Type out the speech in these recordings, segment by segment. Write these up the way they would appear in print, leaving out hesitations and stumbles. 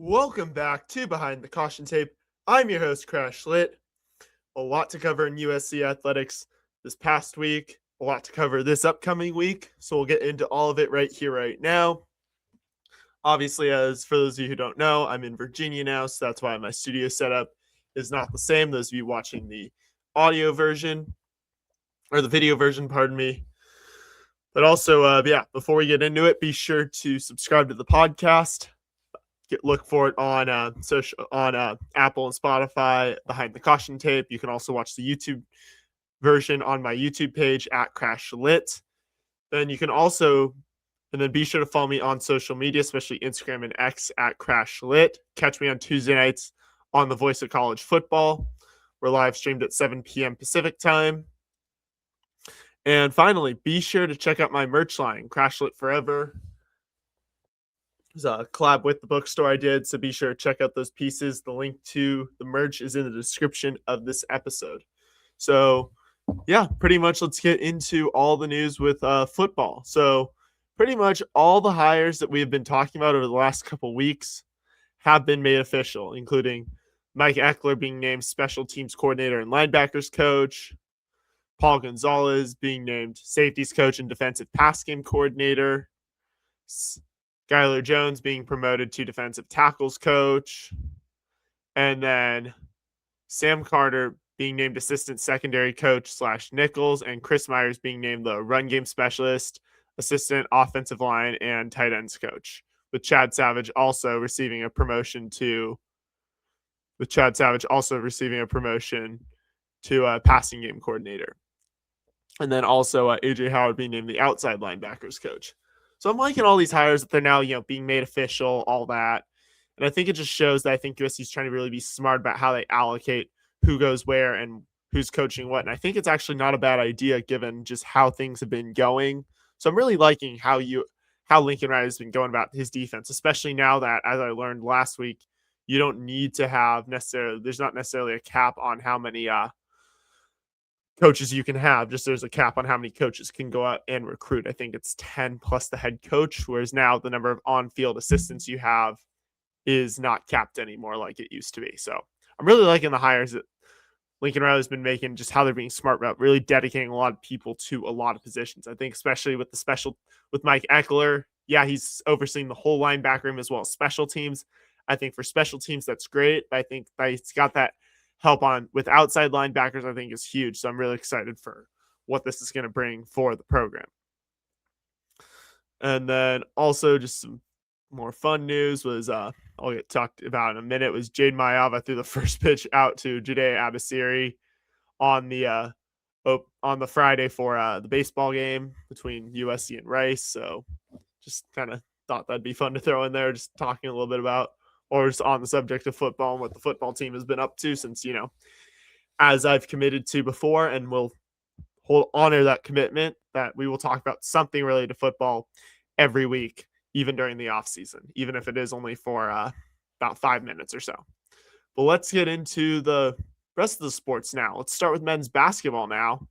Welcome back to Behind the Caution Tape. I'm your host, CrashLit. A lot to cover in USC athletics this past week, a lot to cover this upcoming week, so we'll get into all of it right here, right now. Obviously, as for those of you who don't know, I'm in Virginia now, so that's why my studio setup is not the same. Those of you watching the audio version, or the video version, pardon me. But also, before we get into it, be sure to subscribe to the podcast. Look for it on Apple and Spotify Behind the Caution Tape. You can also watch the YouTube version on my YouTube page at CrashLit. Then you can also, and then be sure to follow me on social media, especially Instagram and X at CrashLit. Catch me on Tuesday nights on The Voice of College Football. We're live streamed at 7 p.m. Pacific time. And finally, be sure to check out my merch line, CrashLit Forever. There's a collab with the bookstore I did, so be sure to check out those pieces. The link to the merch is in the description of this episode. So, yeah, pretty much let's get into all the news with football. So, pretty much all the hires that we have been talking about over the last couple weeks have been made official, including Mike Ekeler being named special teams coordinator and linebackers coach, Paul Gonzalez being named safeties coach and defensive pass game coordinator, Skylar Jones being promoted to defensive tackles coach, and then Sam Carter being named assistant secondary coach / Nichols, and Chris Myers being named the run game specialist, assistant offensive line, and tight ends coach, with Chad Savage also receiving a promotion to passing game coordinator. And then also AJ Howard being named the outside linebackers coach. So I'm liking all these hires that they're now, being made official, all that. And I think it just shows that I think USC is trying to really be smart about how they allocate who goes where and who's coaching what. And I think it's actually not a bad idea given just how things have been going. So I'm really liking how Lincoln Riley has been going about his defense, especially now that, as I learned last week, you don't need to have there's not necessarily a cap on how many coaches you can have. Just there's a cap on how many coaches can go out and recruit. I think it's 10 plus the head coach, whereas now the number of on-field assistants you have is not capped anymore like it used to be. So I'm really liking the hires that Lincoln Riley's been making, just how they're being smart about really dedicating a lot of people to a lot of positions. I think especially with Mike Ekeler, he's overseeing the whole linebacker room as well as special teams. I think for special teams, that's great. But I think that he's got that help with outside linebackers, I think is huge. So I'm really excited for what this is going to bring for the program. And then also just some more fun news was, I'll get talked about in a minute, was Jade Mayava threw the first pitch out to Judea Abasiri on the Friday for the baseball game between USC and Rice. So just kind of thought that'd be fun to throw in there, just talking a little bit about, or just on the subject of football and what the football team has been up to since, as I've committed to before, and will honor that commitment, that we will talk about something related to football every week, even during the off season, even if it is only for about 5 minutes or so. But let's get into the rest of the sports now. Let's start with men's basketball now,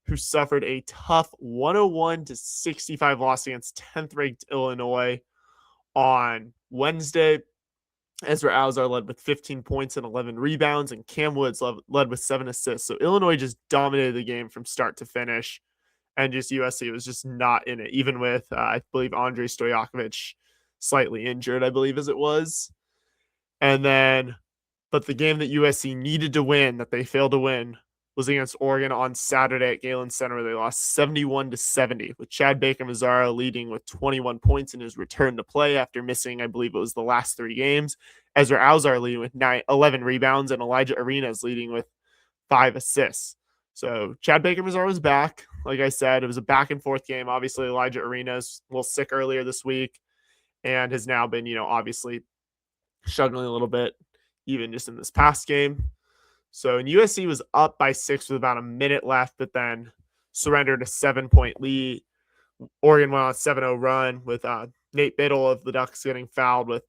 who suffered a tough 101-65 loss against 10th ranked Illinois on Wednesday. Ezra Alzar led with 15 points and 11 rebounds, and Cam Woods led with 7 assists. So Illinois just dominated the game from start to finish, and just USC was just not in it, even with, I believe, Andrei Stojakovic slightly injured, I believe as it was. And then, but the game that USC needed to win, that they failed to win, was against Oregon on Saturday at Galen Center, where they lost 71-70, with Chad Baker-Mazara leading with 21 points in his return to play after missing, I believe it was the last 3 games. Ezra Alzar leading with 11 rebounds, and Elijah Arenas leading with 5 assists. So Chad Baker-Mazara was back. Like I said, it was a back-and-forth game. Obviously, Elijah Arenas a little sick earlier this week and has now been, obviously struggling a little bit, even just in this past game. So USC was up by 6 with about a minute left, but then surrendered a 7-point lead. Oregon went on a 7-0 run with Nate Biddle of the Ducks getting fouled with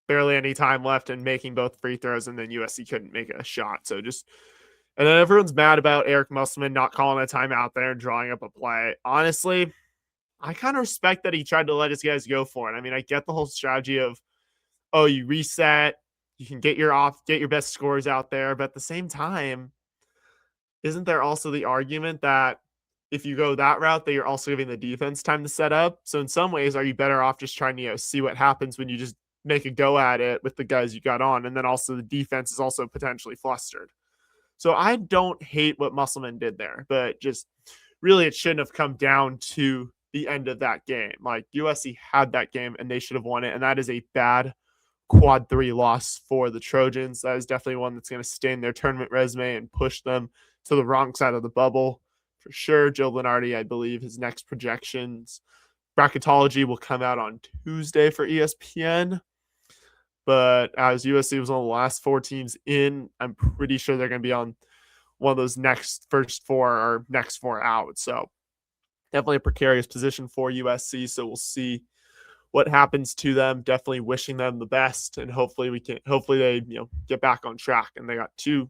barely any time left and making both free throws, and then USC couldn't make a shot. So and then everyone's mad about Eric Musselman not calling a timeout there and drawing up a play. Honestly, I kind of respect that he tried to let his guys go for it. I mean, I get the whole strategy of oh, you reset, you can get your best scores out there. But at the same time, isn't there also the argument that if you go that route, that you're also giving the defense time to set up? So in some ways, are you better off just trying to see what happens when you just make a go at it with the guys you got on, and then also the defense is also potentially flustered. So I don't hate what Musselman did there, but just really it shouldn't have come down to the end of that game. Like USC had that game and they should have won it, and that is a bad quad 3 loss for the Trojans. That is definitely one that's going to stain their tournament resume and push them to the wrong side of the bubble for sure. Joe Lenardi, I believe his next projections bracketology will come out on Tuesday for ESPN. But as USC was one of the last 4 teams in, I'm pretty sure they're going to be on one of those first 4 or next 4 out. So definitely a precarious position for USC. So we'll see what happens to them. Definitely wishing them the best, and hopefully they get back on track. And they got 2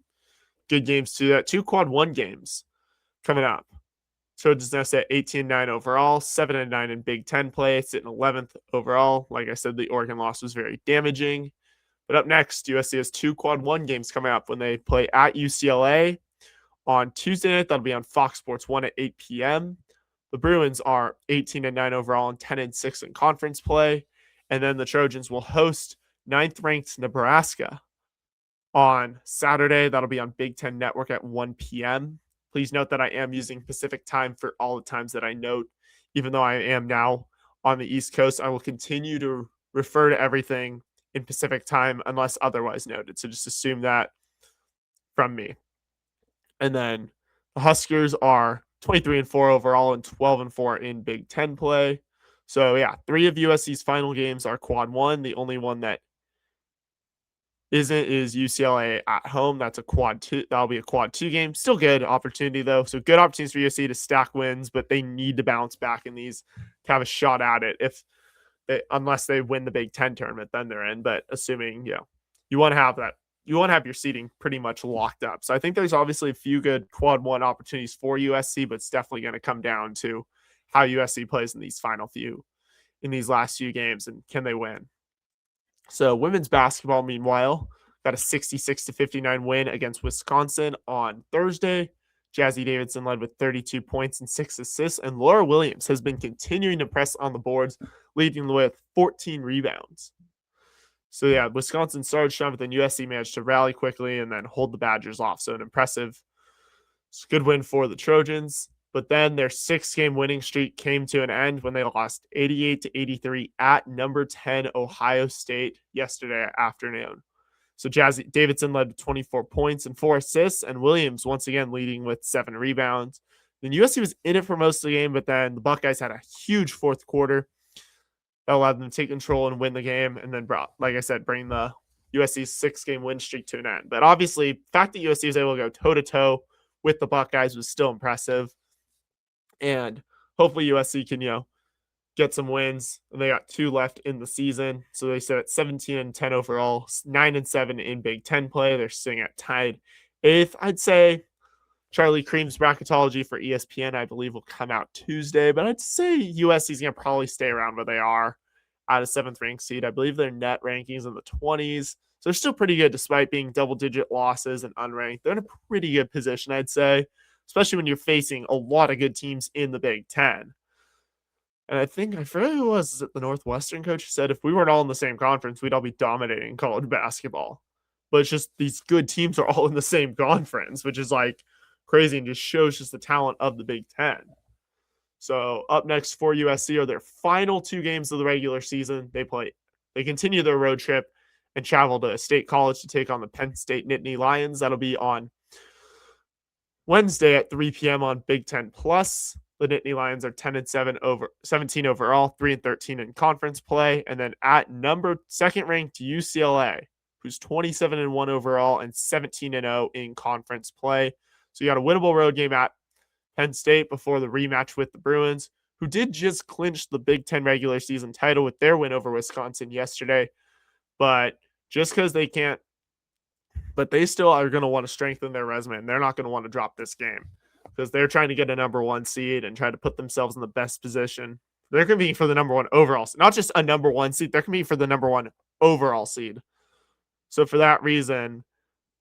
good games to that, 2 quad 1 games coming up. Trojans now sit 18-9 overall, 7-9 in Big Ten play, sitting 11th overall. Like I said, the Oregon loss was very damaging. But up next, USC has 2 quad 1 games coming up when they play at UCLA on Tuesday night. That'll be on Fox Sports 1 at 8 p.m. The Bruins are 18-9 overall and 10-6 in conference play. And then the Trojans will host 9th-ranked Nebraska on Saturday. That'll be on Big Ten Network at 1 p.m. Please note that I am using Pacific time for all the times that I note. Even though I am now on the East Coast, I will continue to refer to everything in Pacific time unless otherwise noted. So just assume that from me. And then the Huskers are 23-4 overall and 12-4 in Big Ten play. So yeah, 3 of USC's final games are quad 1. The only one that isn't is UCLA at home. That's a quad 2. That'll be a quad 2 game. Still good opportunity though. So good opportunities for USC to stack wins, but they need to bounce back in these to have a shot at it. Unless they win the Big Ten tournament, then they're in. But assuming you want to have that, you want to have your seating pretty much locked up. So I think there's obviously a few good quad 1 opportunities for USC, but it's definitely going to come down to how USC plays in these last few games, and can they win? So women's basketball, meanwhile, got a 66-59 win against Wisconsin on Thursday. Jazzy Davidson led with 32 points and 6 assists, and Laura Williams has been continuing to press on the boards, leading with 14 rebounds. So yeah, Wisconsin started strong, but then USC managed to rally quickly and then hold the Badgers off. So an impressive, good win for the Trojans. But then their 6-game winning streak came to an end when they lost 88-83 at number 10 Ohio State yesterday afternoon. So Jazzy Davidson led with 24 points and 4 assists, and Williams once again leading with 7 rebounds. Then USC was in it for most of the game, but then the Buckeyes had a huge fourth quarter that allowed them to take control and win the game, and then bring the USC's 6-game win streak to an end. But obviously, the fact that USC was able to go toe-to-toe with the Buckeyes was still impressive. And hopefully USC can, get some wins. And they got 2 left in the season. So they sit at 17-10 overall, 9-7 in Big Ten play. They're sitting at tied 8th. I'd say Charlie Cream's bracketology for ESPN, I believe, will come out Tuesday. But I'd say USC's going to probably stay around where they are at a 7th ranked seed. I believe their net rankings in the 20s. So they're still pretty good despite being double-digit losses and unranked. They're in a pretty good position, I'd say, especially when you're facing a lot of good teams in the Big Ten. And I forget who it was. Is it the Northwestern coach who said if we weren't all in the same conference, we'd all be dominating college basketball. But it's just these good teams are all in the same conference, which is like crazy and just shows just the talent of the Big Ten. So up next for USC are their final 2 games of the regular season. They continue their road trip and travel to State College to take on the Penn State Nittany Lions. That'll be on Wednesday at 3 p.m. on Big Ten Plus. The Nittany Lions are 17 overall, 3-13 in conference play. And then at second-ranked UCLA, who's 27-1 overall and 17-0 in conference play. So you got a winnable road game at Penn State before the rematch with the Bruins, who did just clinch the Big Ten regular season title with their win over Wisconsin yesterday. But just because they can't, but they still are going to want to strengthen their resume, and they're not going to want to drop this game because they're trying to get a number 1 seed and try to put themselves in the best position. They're competing for the number 1 overall, not just a number 1 seed. They're competing for the number 1 overall seed. So for that reason,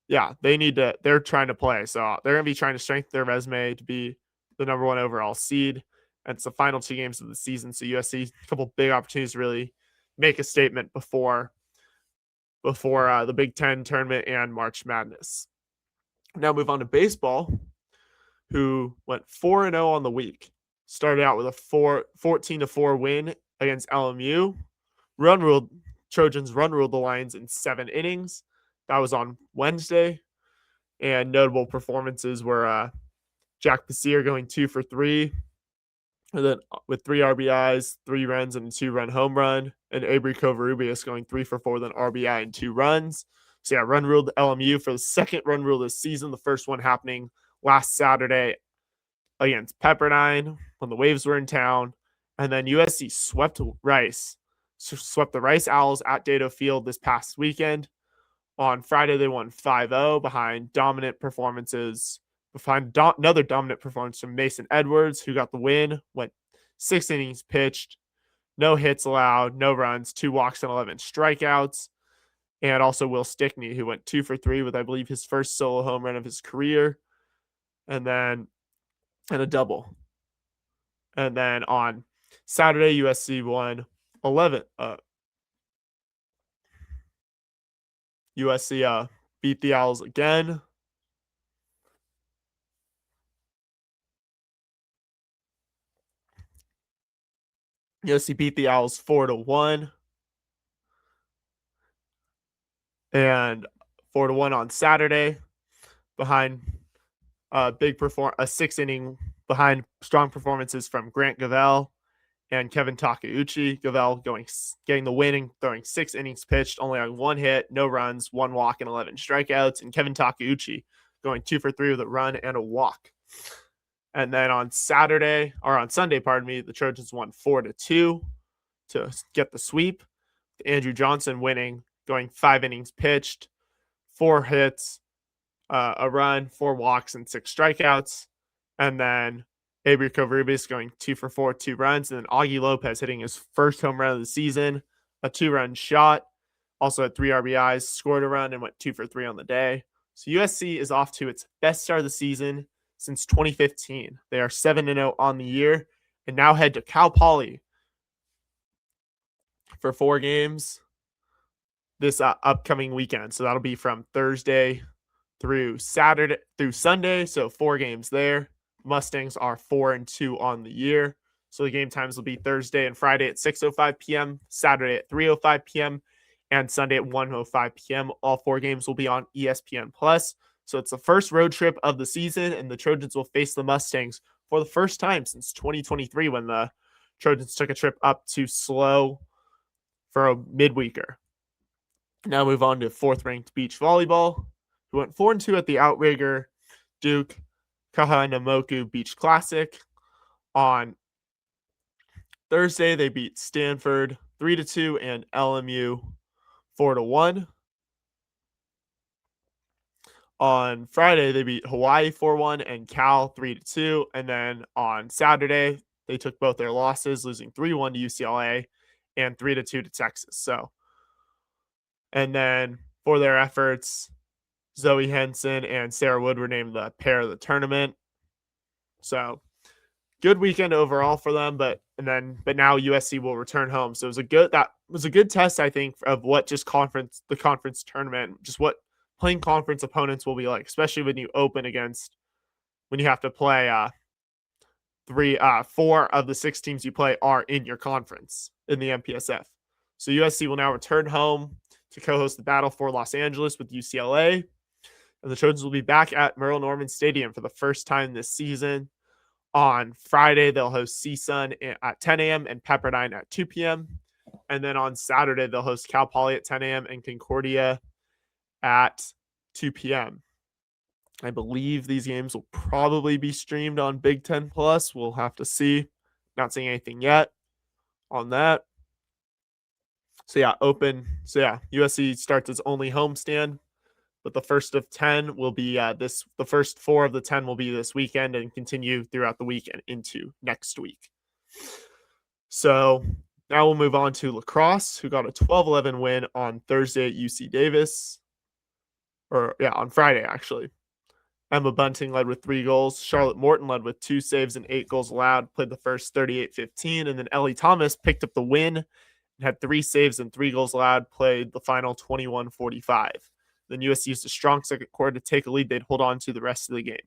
yeah, they're trying to play. So they're going to be trying to strengthen their resume to be the number one overall seed. And it's the final 2 games of the season. So USC, a couple big opportunities to really make a statement before the Big Ten tournament and March Madness. Now move on to baseball, who went 4-0 on the week. Started out with a 14-4 win against LMU. Trojans run ruled the Lions in 7 innings. That was on Wednesday. And notable performances were Jack Pasir going 2 for 3, and then with 3 RBIs, 3 runs, and a 2-run home run, and Avery Covarrubias going 3 for 4 with an RBI and 2 runs. So yeah, run ruled LMU for the second run rule this season. The first one happening last Saturday against Pepperdine when the Waves were in town, and then USC swept the Rice Owls at Dato Field this past weekend. On Friday, they won 5-0 behind another dominant performance from Mason Edwards, who got the win, went 6 innings pitched, no hits allowed, no runs, 2 walks and 11 strikeouts. And also Will Stickney, who went 2 for 3 with, I believe, his first solo home run of his career, and a double. And then on Saturday, USC won 11. USC beat the Owls again. USC beat the Owls 4-1. And 4-1 on Saturday behind a 6-inning behind strong performances from Grant Gavell and Kevin Takeuchi. Gavell getting the win and throwing 6 innings pitched, only on 1 hit, no runs, 1 walk, and 11 strikeouts. And Kevin Takeuchi going 2 for 3 with a run and a walk. And then on Sunday, the Trojans won 4-2 to get the sweep. Andrew Johnson winning, going 5 innings pitched, 4 hits, a run, 4 walks, and 6 strikeouts. And then Avery Covarrubias going 2 for 4, 2 runs. And then Augie Lopez hitting his first home run of the season, a 2-run shot. Also had 3 RBIs, scored a run, and went 2 for 3 on the day. So USC is off to its best start of the season since 2015. They are 7-0 on the year and now head to Cal Poly for 4 games this upcoming weekend. So that'll be from Thursday through Sunday. So 4 games there. Mustangs are 4-2 on the year. So the game times will be Thursday and Friday at 6:05 p.m., Saturday at 3:05 p.m., and Sunday at 1:05 p.m. All 4 games will be on ESPN Plus. So it's the first road trip of the season, and the Trojans will face the Mustangs for the first time since 2023 when the Trojans took a trip up to SLO for a midweeker. Now move on to 4th-ranked beach volleyball, who went 4-2 at the Outrigger Duke Kahanamoku Beach Classic. On Thursday, they beat Stanford 3-2 and LMU 4-1. On Friday, they beat Hawaii 4-1 and Cal 3-2. And then on Saturday, they took both their losses, losing 3-1 to UCLA and 3-2 to Texas. And then for their efforts, Zoe Henson and Sarah Wood were named the pair of the tournament. So good weekend overall for them, but now USC will return home. So that was a good test, I think, of what just the conference tournament, just what playing conference opponents will be like, especially when you have to play 4 of the 6 teams you play are in your conference in the MPSF. So USC will now return home to co-host the Battle for Los Angeles with UCLA. And the Trojans will be back at Merle Norman Stadium for the first time this season. On Friday, they'll host CSUN at 10 a.m. and Pepperdine at 2 p.m. And then on Saturday, they'll host Cal Poly at 10 a.m. and Concordia at 2 p.m. I believe these games will probably be streamed on Big Ten Plus. We'll have to see. Not seeing anything yet on that. USC starts its only homestand, but the first of 10 will be the first 4 of the 10 will be this weekend and continue throughout the week and into next week. So Now we'll move on to lacrosse, who got a 12-11 win on Thursday at UC Davis. On Friday, actually. Emma Bunting led with 3 goals. Charlotte Morton led with 2 saves and 8 goals allowed, played the first 38-15. And then Ellie Thomas picked up the win and had 3 saves and 3 goals allowed, played the final 21-45. Then USC used a strong second quarter to take a lead they'd hold on to the rest of the game.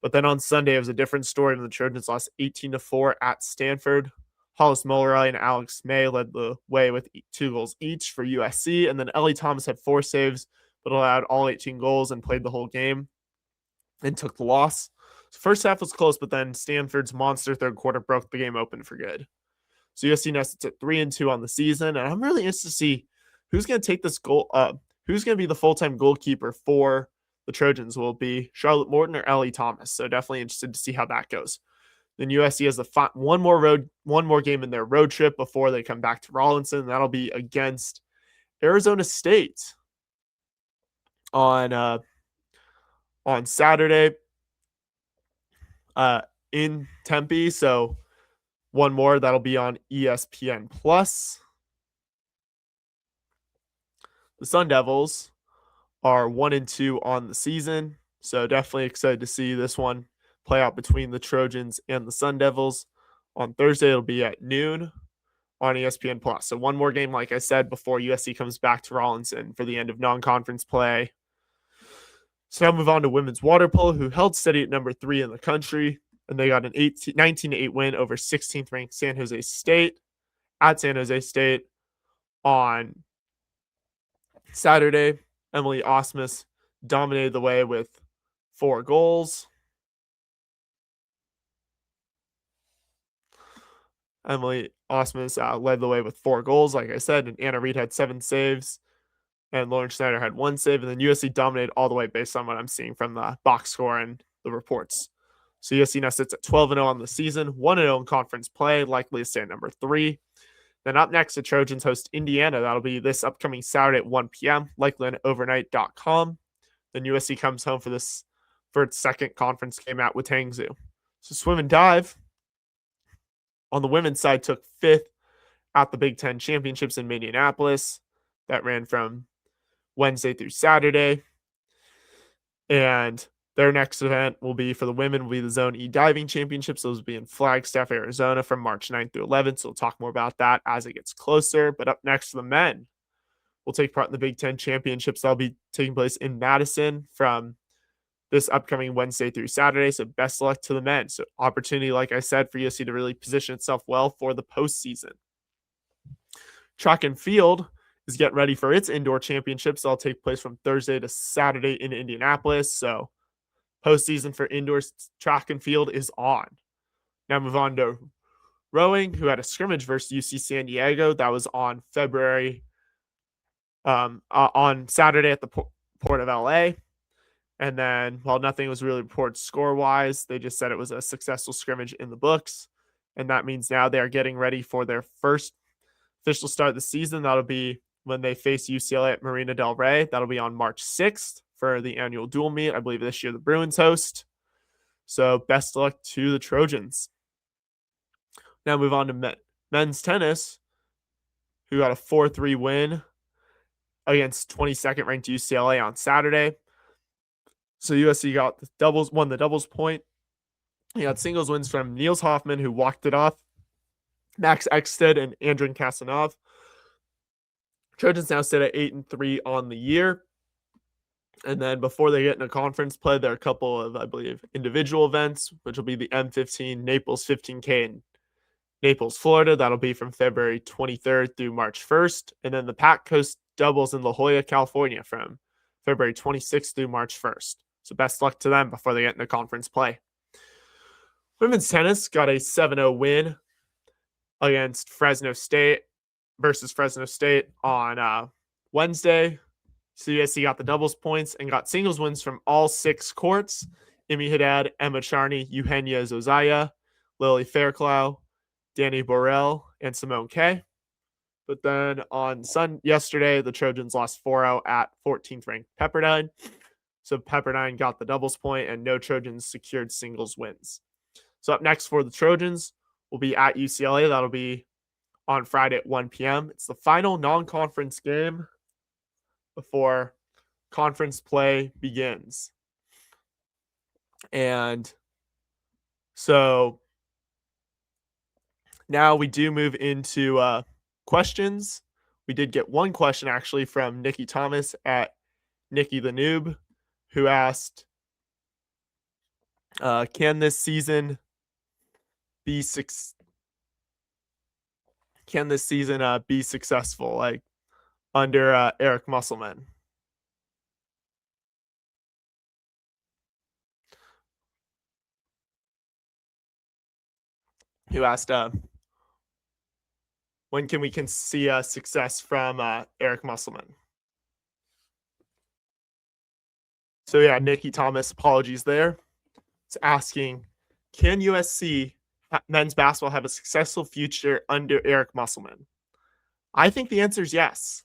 But then on Sunday, it was a different story when the Trojans lost 18-4 at Stanford. Hollis Mullery and Alex May led the way with 2 goals each for USC. And then Ellie Thomas had 4 saves, but allowed all 18 goals and played the whole game and took the loss. So first half was close, but then Stanford's monster third quarter broke the game open for good. So USC now sits at 3-2 on the season, and I'm really interested to see who's going to take this goal. Who's going to be the full-time goalkeeper for the Trojans? Will it be Charlotte Morton or Ellie Thomas? So definitely interested to see how that goes. Then USC has one more game in their road trip before they come back to Rawlinson. That'll be against Arizona State on Saturday in Tempe. So one more that'll be on ESPN Plus. The Sun Devils are 1-2 on the season, so definitely excited to see this one play out between the Trojans and the Sun Devils. On Thursday, it'll be at noon on ESPN Plus. So one more game, like I said, before USC comes back to Rawlinson for the end of non-conference play. So now move on to women's water polo, who held steady at number 3 in the country, and they got an 19-8 win over 16th ranked San Jose State at San Jose State on Saturday. Emily Osmus dominated the way with 4 goals. Emily Osmus led the way with 4 goals, like I said, and Anna Reed had 7 saves, and Lauren Schneider had 1 save, and then USC dominated all the way based on what I'm seeing from the box score and the reports. So USC now sits at 12-0 on the season, 1-0 in conference play, likely to stay at number 3. Then up next, the Trojans host Indiana. That'll be this upcoming Saturday at 1 p.m., likely on overnight.com. Then USC comes home for its second conference game at Witangzu. So swim and dive on the women's side took 5th at the Big Ten Championships in Minneapolis. That ran from Wednesday through Saturday. And their next event will be for the women, will be the Zone E Diving Championships. Those will be in Flagstaff, Arizona from March 9th through 11th. So we'll talk more about that as it gets closer. But up next, the men will take part in the Big Ten Championships. That'll be taking place in Madison from this upcoming Wednesday through Saturday. So best of luck to the men. So opportunity, like I said, for USC to really position itself well for the postseason. Track and field is getting ready for its indoor championships. That'll take place from Thursday to Saturday in Indianapolis. So postseason for indoor track and field is on. Now move on to rowing, who had a scrimmage versus UC San Diego. That was on on Saturday at the Port of LA. And then, while nothing was really reported score-wise, they just said it was a successful scrimmage in the books. And that means now they are getting ready for their first official start of the season. That'll be when they face UCLA at Marina del Rey. That'll be on March 6th for the annual dual meet. I believe this year the Bruins host. So best of luck to the Trojans. Now move on to men's tennis, who got a 4-3 win against 22nd ranked UCLA on Saturday. So USC won the doubles point. He got singles wins from Niels Hoffman, who walked it off, Max Ekstead, and Andrin Kasanov. Trojans now sit at 8-3 on the year. And then before they get into conference play, there are a couple of, I believe, individual events, which will be the M15 Naples 15K in Naples, Florida. That'll be from February 23rd through March 1st. And then the Pac Coast doubles in La Jolla, California from February 26th through March 1st. So best luck to them before they get into conference play. Women's tennis got a 7-0 win against Fresno State on Wednesday. So USC got the doubles points and got singles wins from all 6 courts. Imi Haddad, Emma Charney, Eugenia Zozaya, Lily Fairclough, Danny Borrell, and Simone Kay. But then on yesterday, the Trojans lost 4-0 at 14th ranked Pepperdine. So Pepperdine got the doubles point and no Trojans secured singles wins. So up next for the Trojans will be at UCLA. That'll be on Friday at 1 p.m. It's the final non-conference game before conference play begins. And so now we do move into questions. We did get one question actually from Nikki Thomas at Nikki the Noob, who asked, can this season be successful, like under Eric Musselman? Who asked, when can we see success from Eric Musselman? So yeah, Nikki Thomas, apologies there. It's asking, can USC men's basketball have a successful future under Eric Musselman? I think the answer is yes.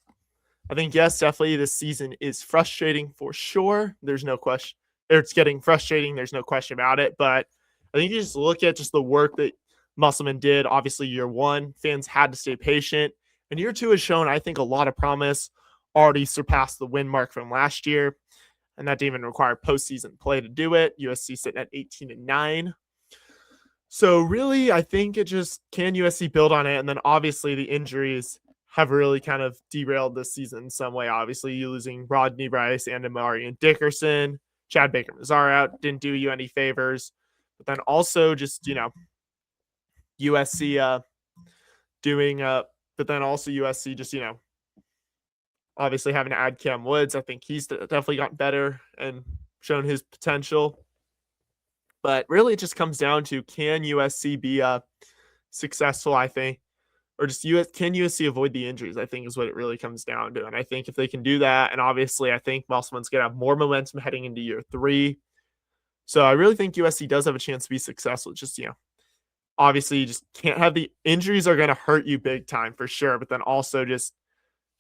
I think yes, definitely this season is frustrating for sure. There's no question. It's getting frustrating. There's no question about it. But I think you just look at just the work that Musselman did. Obviously, year one, fans had to stay patient. And year two has shown, I think, a lot of promise. Already surpassed the win mark from last year. And that didn't even require postseason play to do it. USC sitting at 18-9. So really, I think it just, can USC build on it? And then obviously the injuries have really kind of derailed this season in some way. Obviously, you losing Rodney Rice and Amarian Dickerson. Chad Baker-Mazar out didn't do you any favors. But then also just, USC but then also USC just, obviously having to add Cam Woods. I think he's definitely gotten better and shown his potential. But really it just comes down to, can USC be successful, I think, or just can USC avoid the injuries, I think is what it really comes down to. And I think if they can do that, and obviously I think Musselman's going to have more momentum heading into year three. So I really think USC does have a chance to be successful. Just, obviously you just can't have the injuries are going to hurt you big time for sure. But then also just,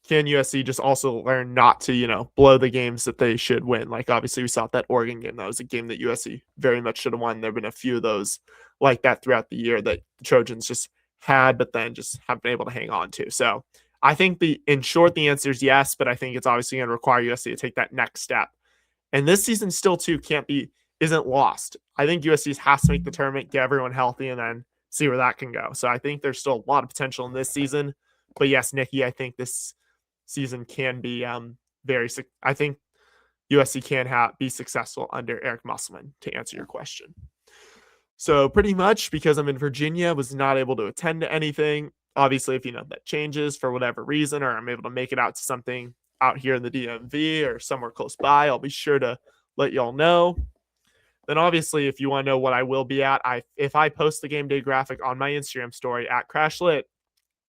can USC just also learn not to, blow the games that they should win? Like obviously we saw that Oregon game. That was a game that USC very much should have won. There have been a few of those like that throughout the year that the Trojans just had, but then just haven't been able to hang on to. So I think in short, the answer is yes, but I think it's obviously going to require USC to take that next step. And this season still too isn't lost. I think USC has to make the tournament, get everyone healthy, and then see where that can go. So I think there's still a lot of potential in this season. But yes, Nikki, I think this season can be I think USC can be successful under Eric Musselman, to answer your question. So pretty much, because I'm in Virginia, was not able to attend to anything. Obviously, if that changes for whatever reason, or I'm able to make it out to something out here in the DMV or somewhere close by, I'll be sure to let y'all know. Then obviously, if you want to know what I will be at, if I post the game day graphic on my Instagram story at CrashLit,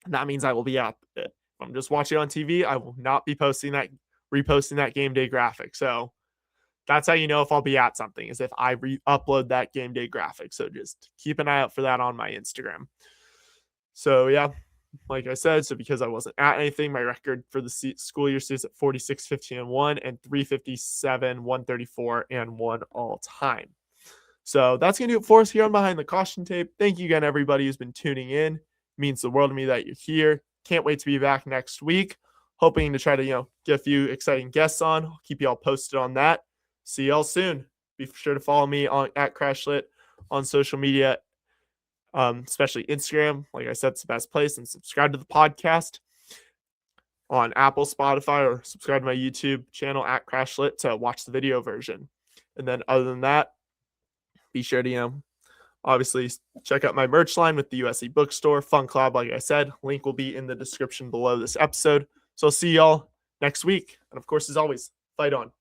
that means I will be at it. If I'm just watching on TV, I will not be reposting that game day graphic. So that's how you know if I'll be at something, is if I upload that game day graphic. So just keep an eye out for that on my Instagram. So yeah, like I said, so because I wasn't at anything, my record for the school year is at 46-15-1 and 357-134-1 all time. So that's going to do it for us here on Behind the Caution Tape. Thank you again, everybody who's been tuning in. It means the world to me that you're here. Can't wait to be back next week. Hoping to try to, get a few exciting guests on. I'll keep you all posted on that. See y'all soon. Be sure to follow me at CrashLit on social media, especially Instagram. Like I said, it's the best place. And subscribe to the podcast on Apple, Spotify, or subscribe to my YouTube channel at CrashLit to watch the video version. And then other than that, be sure to, obviously check out my merch line with the USC bookstore, Fun Club. Like I said, link will be in the description below this episode. So I'll see y'all next week. And of course, as always, fight on.